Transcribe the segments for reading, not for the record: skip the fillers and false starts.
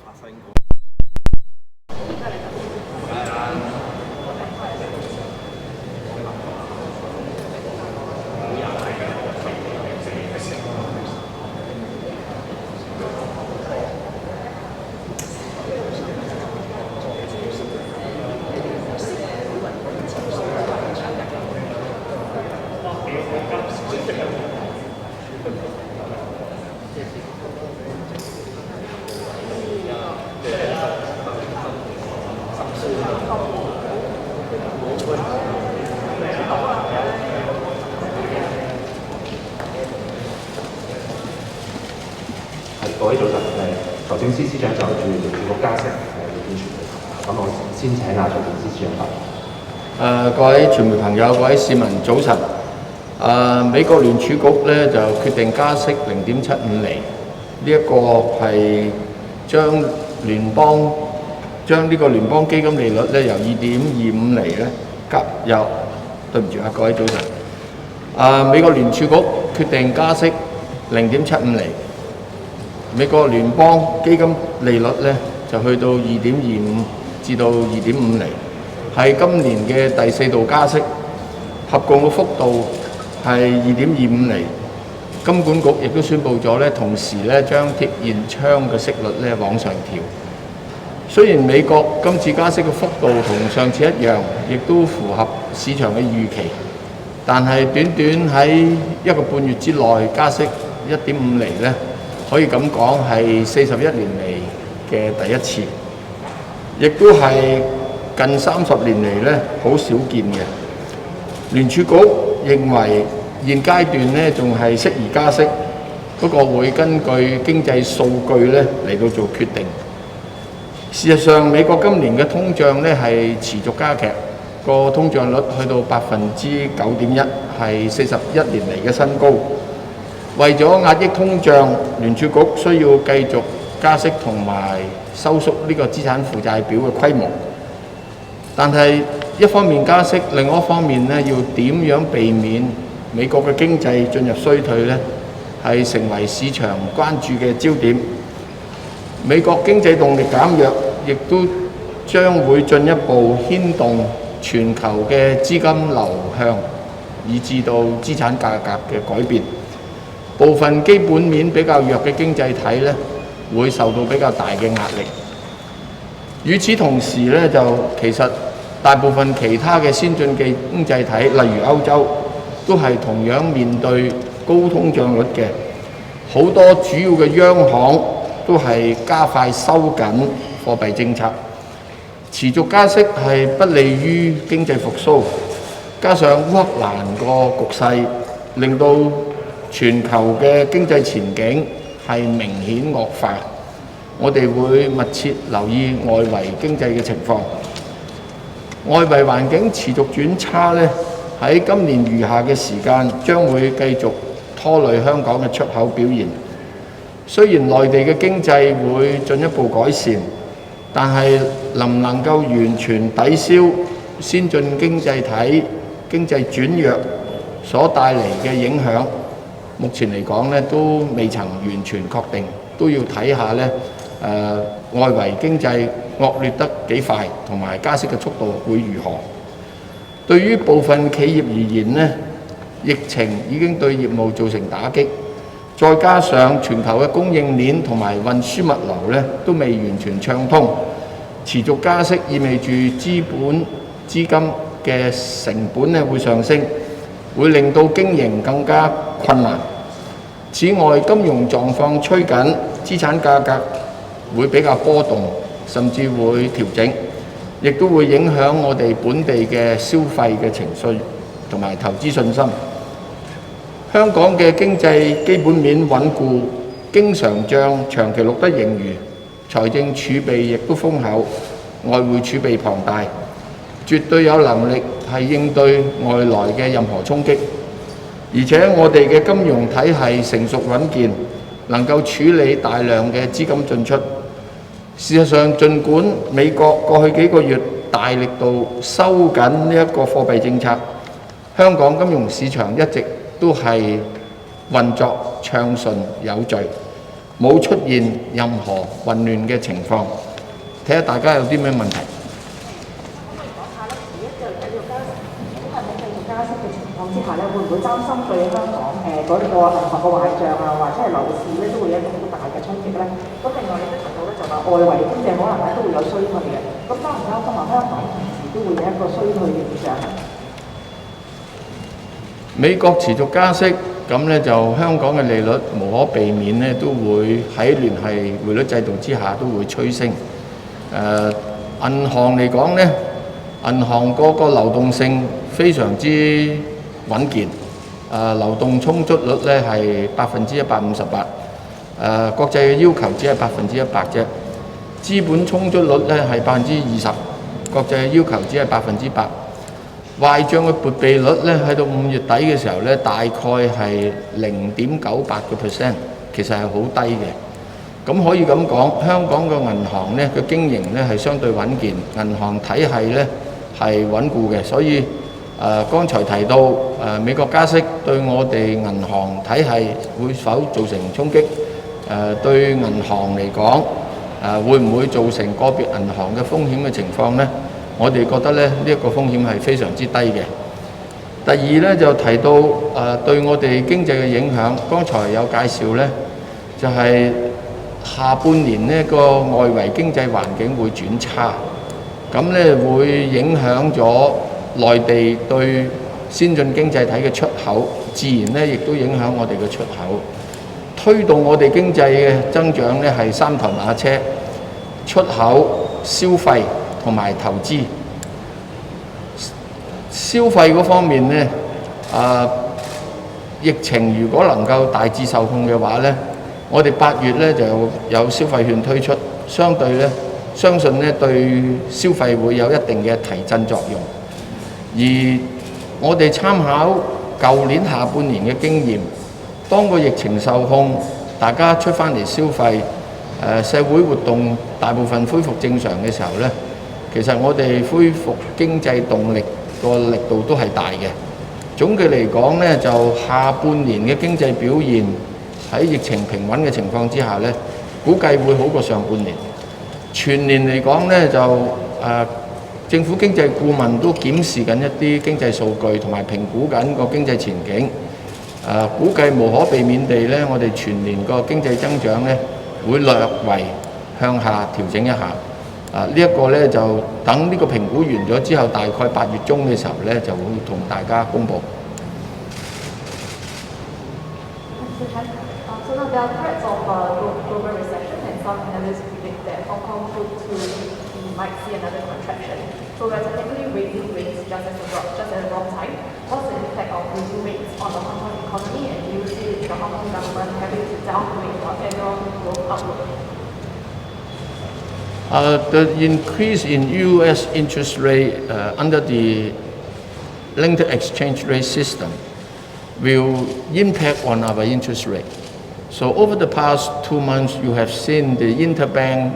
發生過。各位早晨，財政司司長就住聯儲局加息見傳媒，咁我先請財政司司長發言。各位傳媒朋友、各位市民早晨。美國聯儲局咧就決定加息0.75厘，呢一個係將呢個聯邦基金利率咧由2.25厘咧對唔住各位早晨。美國聯儲局決定加息0.75厘。美國聯邦基金利率咧就去到2.25至到2.5厘，係今年嘅第4度加息，合共嘅幅度係2.25厘。金管局亦都宣布咗咧，同時咧將貼現窗嘅息率咧往上調。雖然美國今次加息嘅幅度同上次一樣，亦都符合市場嘅預期，但係短短喺1個半月之內加息1.5厘咧，可以咁講係41年嚟嘅第一次，亦都係近30年嚟咧好少見嘅。聯儲局認為現階段咧仲係適宜加息，不過會根據經濟數據咧嚟到做決定。事實上，美國今年嘅通脹咧係持續加劇，個通脹率去到9.1%，係41年嚟嘅新高。為咗壓抑通脹，聯儲局需要繼續加息同埋收縮呢個資產負債表嘅規模。但係一方面加息，另一方面咧要點樣避免美國嘅經濟進入衰退呢？係成為市場關注嘅焦點。美國經濟動力減弱，亦都將會進一步牽動全球嘅資金流向，以至到資產價格嘅改變。部分基本面比較弱嘅經濟體咧，會受到比較大嘅壓力。與此同時咧，就其實大部分其他嘅先進嘅經濟體，例如歐洲，都係同樣面對高通脹率嘅。好多主要嘅央行都係加快收緊貨幣政策，持續加息係不利於經濟復甦。加上烏克蘭個局勢，令到全球嘅經濟前景係明顯惡化，我哋會密切留意外圍經濟嘅情況。外圍環境持續轉差咧，喺今年餘下嘅時間將會繼續拖累香港嘅出口表現。雖然內地嘅經濟會進一步改善，但係能唔能夠完全抵消先進經濟體經濟轉弱所帶嚟嘅影響，目前嚟講咧都未曾完全確定，都要睇下咧外圍經濟惡劣得幾快，同埋加息嘅速度會如何。對於部分企業而言咧，疫情已經對業務造成打擊，再加上全球嘅供應鏈同埋運輸物流咧都未完全暢通，持續加息意味住資金嘅成本咧會上升，會令到經營更加困難。此外，金融狀況趨緊，資產價格會比較波動，甚至會調整，亦都會影響我哋本地嘅消費嘅情緒同埋投資信心。香港嘅經濟基本面穩固，經常帳長期錄得盈餘，財政儲備亦都豐厚，外匯儲備龐大，絕對有能力係應對外來嘅任何衝擊。而且我哋嘅金融體系成熟穩健，能夠處理大量嘅資金進出。事實上，儘管美國過去幾個月大力度收緊呢一個貨幣政策，香港金融市場一直都係運作暢順有序。冇出現任何混亂嘅情況。睇下大家有啲咩問題。之下咧，會唔會擔心對香港嗰個銀行嘅壞帳啊，或者係樓市咧，都會有一個好大嘅衝擊咧？咁另外你都提到咧，就話外圍經濟可能咧都會有衰退嘅。咁擔唔擔心話香港同時都會有一個衰退嘅現象？美國持續加息，咁咧就香港嘅利率無可避免咧都會喺聯繫匯率制度之下都會趨升。銀行嚟講咧，銀行嗰個流動性非常之穩健，流動充足率咧係158%，國際嘅要求只係100%啫，資本充足率咧係20%，國際嘅要求只係100%。壞帳嘅撥備率咧喺到5月底嘅時候咧，大概係0.98%，其實係好低嘅。咁可以咁講，香港嘅銀行咧嘅經營咧係相對穩健，銀行體系咧係穩固嘅，所以剛才提到美國加息對我哋銀行體系會否造成衝擊？對銀行嚟講，會唔會造成個別銀行嘅風險嘅情況呢？我哋覺得咧呢一個風險係非常之低嘅。第二咧就提到對我哋經濟嘅影響，剛才有介紹咧，就係下半年呢個外圍經濟環境會轉差，咁咧會影響咗內地對先進經濟體嘅出口，自然咧亦都影響我哋嘅出口，推動我哋經濟嘅增長咧係三頭馬車，出口、消費同埋投資。消費嗰方面咧，疫情如果能夠大致受控嘅話咧，我哋8月咧就有消費券推出，相信咧對消費會有一定嘅提振作用。而我哋參考舊年下半年嘅經驗，當個疫情受控，大家出返嚟消費，社會活動大部分恢復正常嘅時候咧，其實我哋恢復經濟動力個力度都係大嘅。總嘅嚟講咧，就下半年嘅經濟表現喺疫情平穩嘅情況之下咧，估計會好過上半年。全年嚟講咧，就政府經濟顧問都檢視緊一啲經濟數據，同埋評估緊個經濟前景。估計無可避免地咧，我哋全年個經濟增長咧會略為向下調整一下。呢一個咧就等呢個評估完咗之後，大概8月中嘅時候咧就會同大家公佈。So now there are threats of global recession, and some analysts predict that Hong Kong might see another contraction. So we're technically raising rates just at the wrong time. What's the impact of raising rates on the Hong Kong economy, and do you see the Hong Kong government having to downgrade our annual growth outlook? The increase in U.S. interest rate under the linked exchange rate system will impact on our interest rate. So over the past 2 months, you have seen the interbank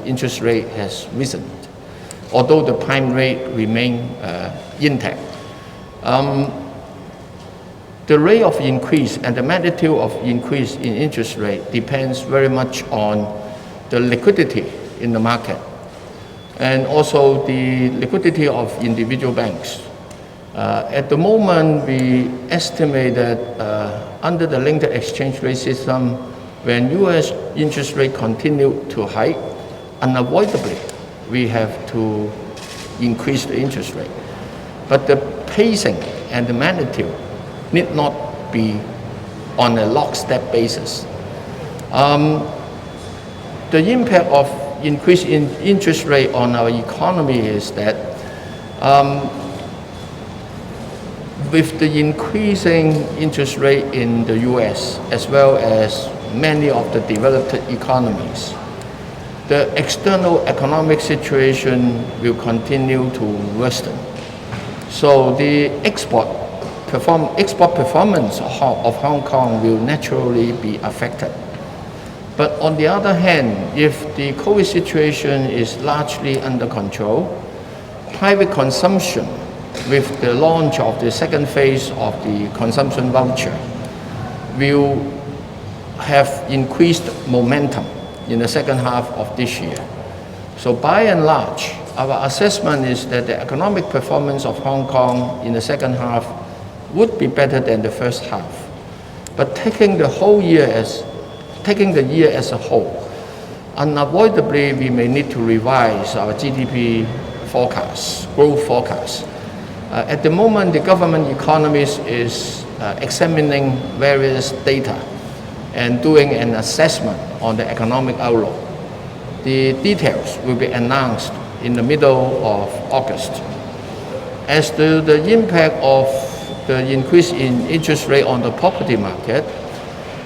interest rate has risen, although the prime rate remain intact. The rate of increase and the magnitude of increase in interest rate depends very much on the liquidity in the market and also the liquidity of individual banks. At the moment, we estimate that under the linked exchange rate system, when U.S. interest rate continue to hike, unavoidably, we have to increase the interest rate. But the pacing and the magnitude need not be on a lockstep basis. The impact of increase in interest rate on our economy is that with the increasing interest rate in the US as well as many of the developed economies, the external economic situation will continue to worsen. So the export performance of Hong Kong will naturally be affected. But on the other hand, if the COVID situation is largely under control, private consumption with the launch of the second phase of the consumption voucher will have increased momentum in the second half of this year. So by and large, our assessment is that the economic performance of Hong Kong in the second half would be better than the first half. But taking the year as a whole, unavoidably we may need to revise our GDP forecast, growth forecast. At the moment, the government economist is examining various data and doing an assessment on the economic outlook. The details will be announced in the middle of August. As to the impact of the increase in interest rate on the property market,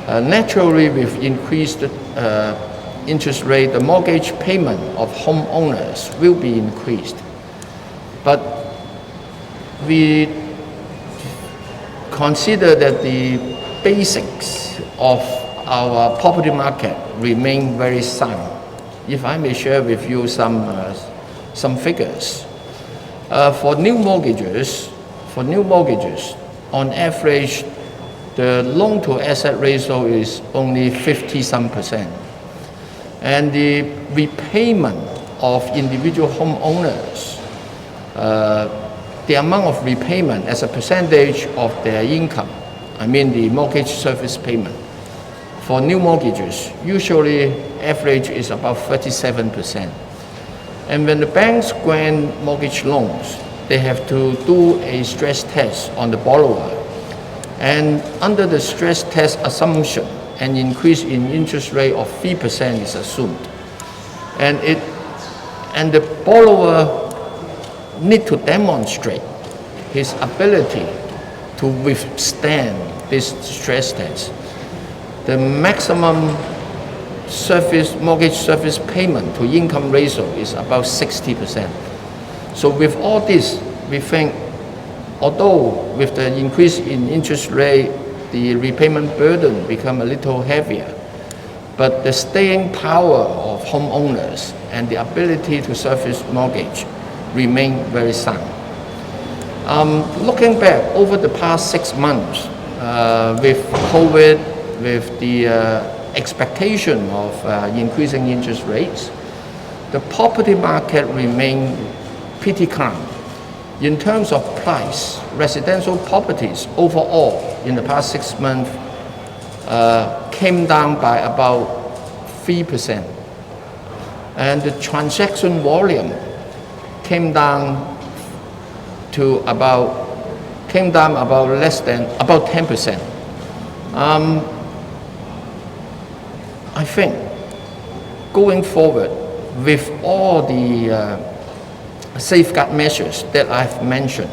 naturally with increased interest rate, the mortgage payment of homeowners will be increased. But we consider that the basics of our property market remain very sound. If I may share with you some figures. For new mortgages, on average, the loan-to-asset ratio is only 50-some%. And the repayment of individual homeowners, the amount of repayment as a percentage of their income, I mean the mortgage service payment, for new mortgages, usually average is about 37%. And when the banks grant mortgage loans, they have to do a stress test on the borrower. And under the stress test assumption, an increase in interest rate of 3% is assumed. And the borrower need to demonstrate his ability to withstand this stress test. The maximum mortgage service payment to income ratio is about 60%. So with all this, we think, although with the increase in interest rate, the repayment burden become a little heavier, but the staying power of homeowners and the ability to service mortgage remain very sound. Looking back over the past 6 months, with COVID, with the expectation of increasing interest rates, the property market remained pretty calm. In terms of price, residential properties overall in the past 6 months came down by about 3%. And the transaction volume came down about 10%. I think going forward with all the safeguard measures that I've mentioned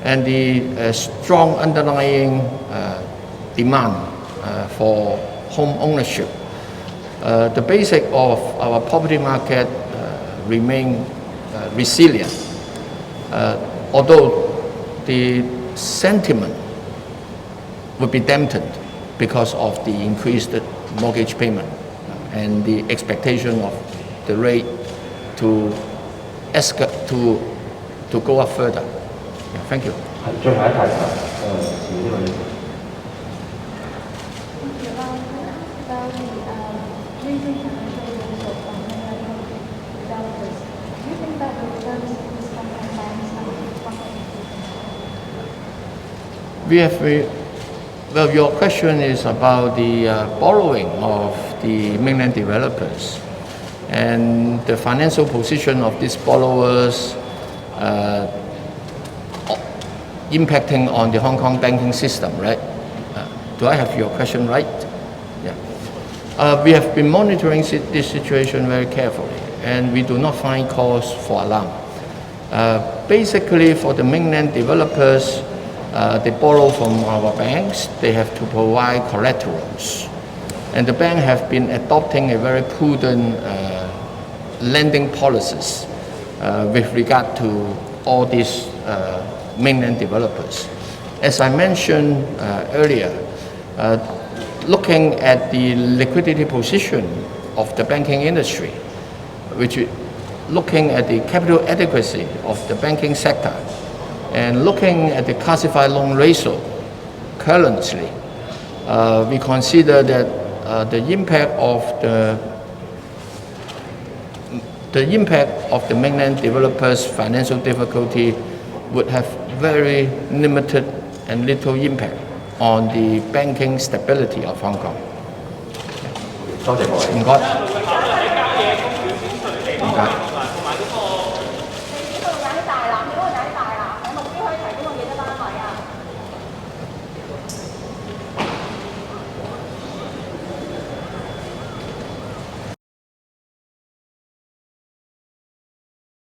and the strong underlying demand for home ownership, the basic of our property market remain resilient, although the sentiment would be dampened because of the increased mortgage payment and the expectation of the rate to go up further. Yeah, thank you. 最後一題是呢位。Well, your question is about the borrowing of the mainland developers and the financial position of these borrowers impacting on the Hong Kong banking system, right? Do I have your question right? Yeah. We have been monitoring this situation very carefully, and we do not find cause for alarm. Basically, for the mainland developers, they borrow from our banks, they have to provide collaterals. And the bank have been adopting a very prudent lending policies with regard to all these mainland developers. As I mentioned earlier, looking at the liquidity position of the banking industry, looking at the capital adequacy of the banking sector, and looking at the classified loan ratio currently, we consider that the impact of the mainland developers' financial difficulty would have very limited and little impact on the banking stability of Hong Kong. 多謝各位。唔該。唔該。